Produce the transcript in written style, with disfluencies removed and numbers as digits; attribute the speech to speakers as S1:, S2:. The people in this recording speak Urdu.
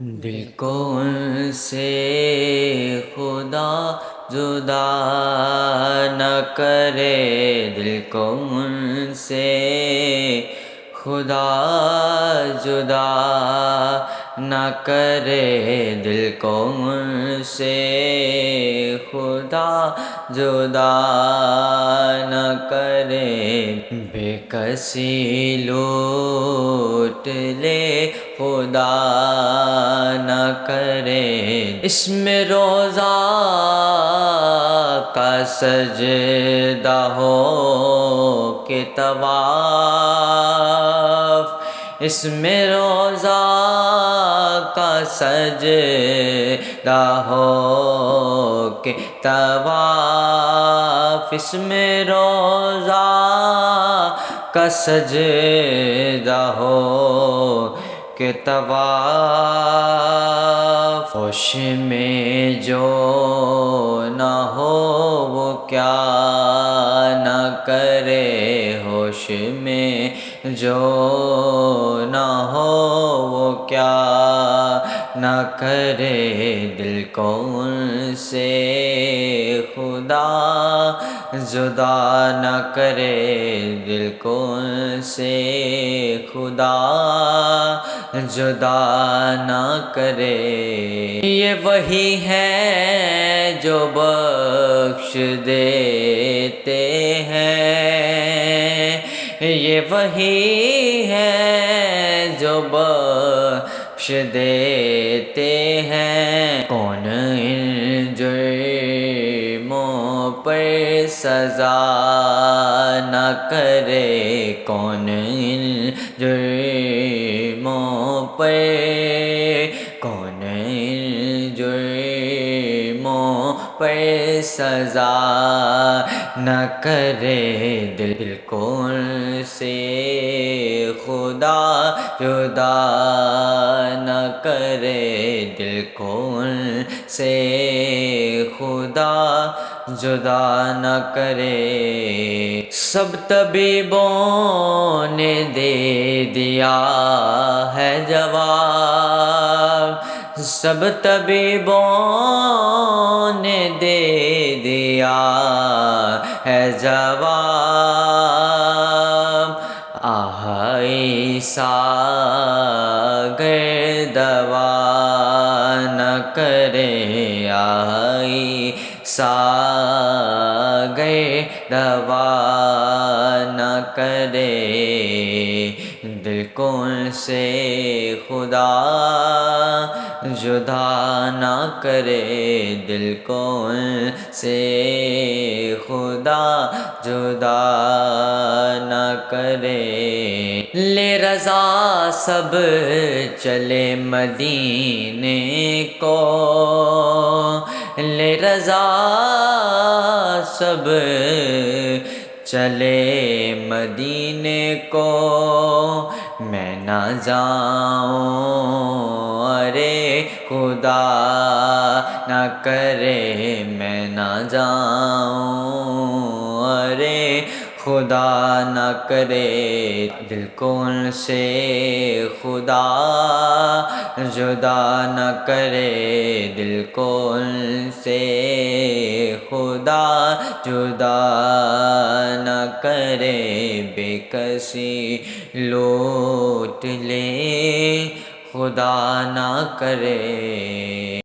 S1: دل کو ان سے خدا جدا نہ کرے، دل کو ان سے خدا جدا نہ کرے، دل کو ان سے خدا جدا نہ کرے۔ بے کسی لوٹ لے خدا نہ کرے، اس میں روضہ کا سجدہ ہو کہ طواف، اس میں روضہ کا سجدہ ہو کہ طواف، اس میں روضہ کا سجدہ ہو کہ طواف۔ ہوش میں جو نہ ہو وہ کیا نہ کرے، ہوش میں جو نہ ہو وہ کیا نہ کرے، دل کو ان سے خدا جدا نہ کرے، دل کو ان سے خدا جدا نہ کرے۔ یہ وہی ہے جو بخش دیتے ہیں، یہ وہی ہے جو بخش دیتے ہیں، کون ان جرموں پر سزا نہ کرے، کون ان جرموں پر، کون ان جرموں پر سزا نہ کرے، دل کو ان سے خدا جدا نہ کرے، دل کو ان سے خدا جدا نہ کرے۔ سب طبیبوں نے دے دیا ہے جواب، سب طبیبوں نے دے دیا ہے جواب، عیسیٰ اگر دوا نہ کرے، عیسیٰ اگر دوا نہ کرے، دل کو ان سے خدا جدا نہ کرے، دل کو ان سے خدا جدا نہ کرے۔ لے رضا سب چلے مدینے کو، لے رضا سب چلے مدینے کو، میں نہ جاؤں ارے خدا نہ کرے، میں نہ جاؤں ارے خدا نہ کرے، دل کو ان سے خدا جدا نہ کرے، دل کو ان سے خدا جدا نہ کرے، بے کسی لوٹ لے خدا نہ کرے۔